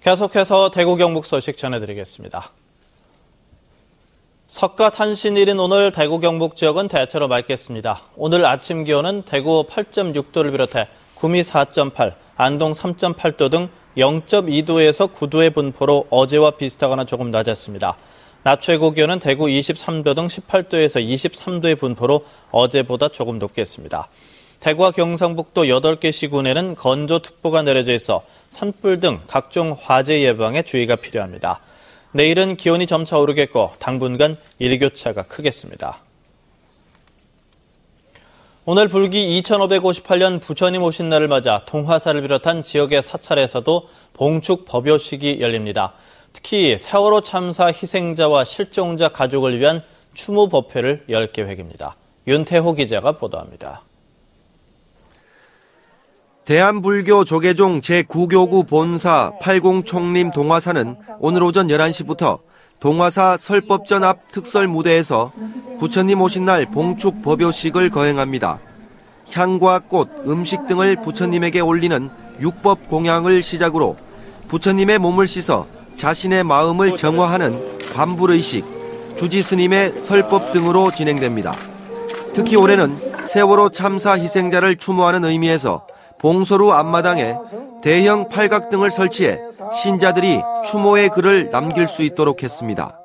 계속해서 대구 경북 소식 전해드리겠습니다. 석가탄신일인 오늘 대구 경북 지역은 대체로 맑겠습니다. 오늘 아침 기온은 대구 8.6도를 비롯해 구미 4.8, 안동 3.8도 등 0.2도에서 9도의 분포로 어제와 비슷하거나 조금 낮았습니다. 낮 최고 기온은 대구 23도 등 18도에서 23도의 분포로 어제보다 조금 높겠습니다. 대구와 경상북도 8개 시군에는 건조특보가 내려져 있어 산불 등 각종 화재 예방에 주의가 필요합니다. 내일은 기온이 점차 오르겠고 당분간 일교차가 크겠습니다. 오늘 불기 2558년 부처님 오신 날을 맞아 동화사를 비롯한 지역의 사찰에서도 봉축 법요식이 열립니다. 특히 세월호 참사 희생자와 실종자 가족을 위한 추모 법회를 열 계획입니다. 윤태호 기자가 보도합니다. 대한불교 조계종 제9교구 본사 80총림 동화사는 오늘 오전 11시부터 동화사 설법전 앞 특설 무대에서 부처님 오신 날 봉축 법요식을 거행합니다. 향과 꽃, 음식 등을 부처님에게 올리는 육법 공양을 시작으로 부처님의 몸을 씻어 자신의 마음을 정화하는 간불의식, 주지스님의 설법 등으로 진행됩니다. 특히 올해는 세월호 참사 희생자를 추모하는 의미에서 봉소루 앞마당에 대형 팔각 등을 설치해 신자들이 추모의 글을 남길 수 있도록 했습니다.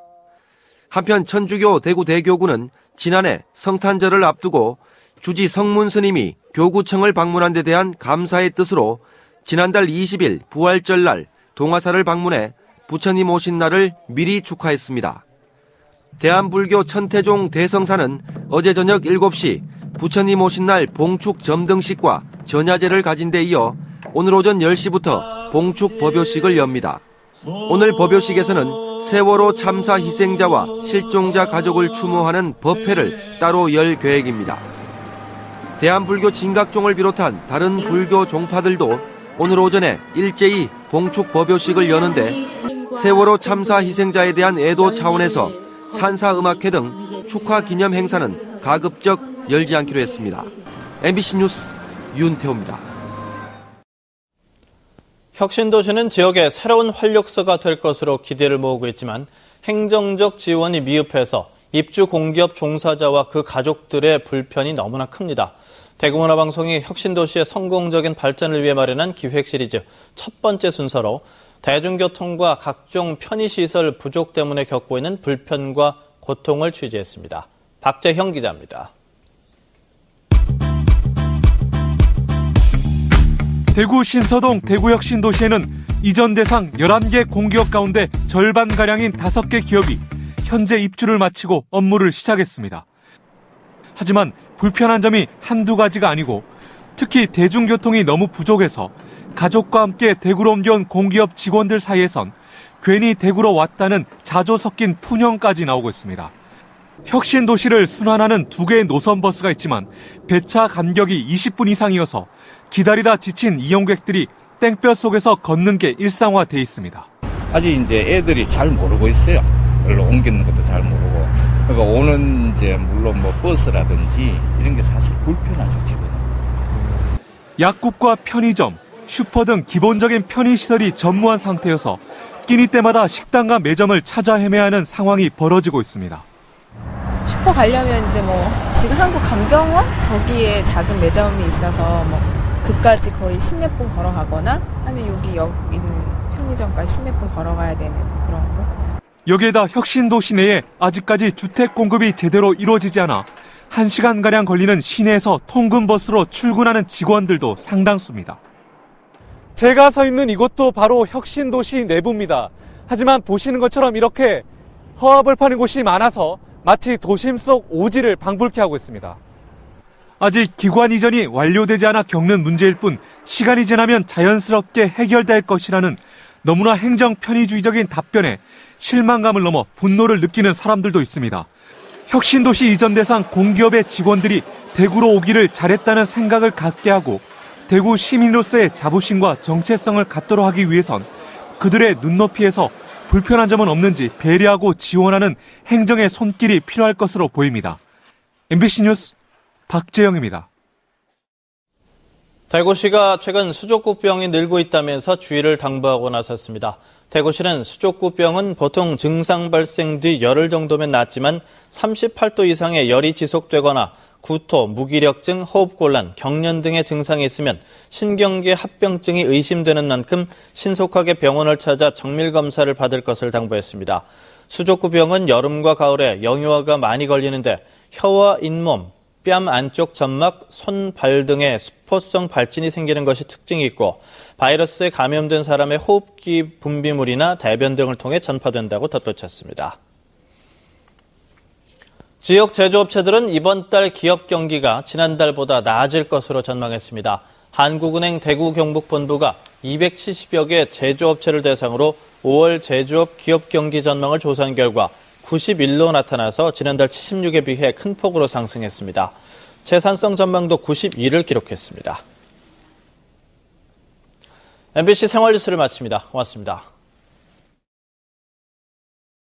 한편 천주교 대구대교구는 지난해 성탄절을 앞두고 주지 성문 스님이 교구청을 방문한 데 대한 감사의 뜻으로 지난달 20일 부활절 날 동화사를 방문해 부처님 오신 날을 미리 축하했습니다. 대한불교 천태종 대성사는 어제 저녁 7시 부처님 오신 날 봉축 점등식과 전야제를 가진 데 이어 오늘 오전 10시부터 봉축 법요식을 엽니다. 오늘 법요식에서는 세월호 참사 희생자와 실종자 가족을 추모하는 법회를 따로 열 계획입니다. 대한불교 진각종을 비롯한 다른 불교 종파들도 오늘 오전에 일제히 봉축 법요식을 여는데 세월호 참사 희생자에 대한 애도 차원에서 산사음악회 등 축하 기념 행사는 가급적 열지 않기로 했습니다. MBC 뉴스 윤태호입니다. 혁신도시는 지역의 새로운 활력소가 될 것으로 기대를 모으고 있지만 행정적 지원이 미흡해서 입주 공기업 종사자와 그 가족들의 불편이 너무나 큽니다. 대구문화방송이 혁신도시의 성공적인 발전을 위해 마련한 기획 시리즈 첫 번째 순서로 대중교통과 각종 편의시설 부족 때문에 겪고 있는 불편과 고통을 취재했습니다. 박재형 기자입니다. 대구 신서동 대구혁신도시에는 이전 대상 11개 공기업 가운데 절반가량인 5개 기업이 현재 입주를 마치고 업무를 시작했습니다. 하지만 불편한 점이 한두 가지가 아니고 특히 대중교통이 너무 부족해서 가족과 함께 대구로 옮겨온 공기업 직원들 사이에선 괜히 대구로 왔다는 자조 섞인 푸념까지 나오고 있습니다. 혁신도시를 순환하는 2개의 노선버스가 있지만 배차 간격이 20분 이상이어서 기다리다 지친 이용객들이 땡볕 속에서 걷는 게 일상화돼 있습니다. 아직 이제 애들이 잘 모르고 있어요. 별로 옮기는 것도 잘 모르고. 그러니까 오는 이제 물론 뭐 버스라든지 이런 게 사실 불편하죠, 지금. 약국과 편의점, 슈퍼 등 기본적인 편의시설이 전무한 상태여서 끼니 때마다 식당과 매점을 찾아 헤매야 하는 상황이 벌어지고 있습니다. 슈퍼 가려면 이제 뭐 지금 한국 감정원 저기에 작은 매점이 있어서 뭐 그까지 거의 10몇 분 걸어가거나 하면 여기 있는 편의점까지 10몇 분 걸어가야 되는 그런 거. 여기에다 혁신도시 내에 아직까지 주택 공급이 제대로 이루어지지 않아 1시간가량 걸리는 시내에서 통근버스로 출근하는 직원들도 상당수입니다. 제가 서 있는 이곳도 바로 혁신도시 내부입니다. 하지만 보시는 것처럼 이렇게 허허벌판인 곳이 많아서 마치 도심 속 오지를 방불케 하고 있습니다. 아직 기관 이전이 완료되지 않아 겪는 문제일 뿐 시간이 지나면 자연스럽게 해결될 것이라는 너무나 행정 편의주의적인 답변에 실망감을 넘어 분노를 느끼는 사람들도 있습니다. 혁신도시 이전 대상 공기업의 직원들이 대구로 오기를 잘했다는 생각을 갖게 하고 대구 시민으로서의 자부심과 정체성을 갖도록 하기 위해선 그들의 눈높이에서 불편한 점은 없는지 배려하고 지원하는 행정의 손길이 필요할 것으로 보입니다. MBC 뉴스 박재영입니다. 대구시가 최근 수족구병이 늘고 있다면서 주의를 당부하고 나섰습니다. 대구시는 수족구병은 보통 증상 발생 뒤 열흘 정도면 낫지만 38도 이상의 열이 지속되거나 구토, 무기력증, 호흡곤란, 경련 등의 증상이 있으면 신경계 합병증이 의심되는 만큼 신속하게 병원을 찾아 정밀검사를 받을 것을 당부했습니다. 수족구병은 여름과 가을에 영유아가 많이 걸리는데 혀와 잇몸, 뺨 안쪽 점막, 손, 발 등의 수포성 발진이 생기는 것이 특징이 있고 바이러스에 감염된 사람의 호흡기 분비물이나 대변 등을 통해 전파된다고 덧붙였습니다. 지역 제조업체들은 이번 달 기업 경기가 지난달보다 나아질 것으로 전망했습니다. 한국은행 대구 경북본부가 270여 개 제조업체를 대상으로 5월 제조업 기업 경기 전망을 조사한 결과 91로 나타나서 지난달 76에 비해 큰 폭으로 상승했습니다. 생산성 전망도 92를 기록했습니다. MBC 생활뉴스를 마칩니다. 고맙습니다.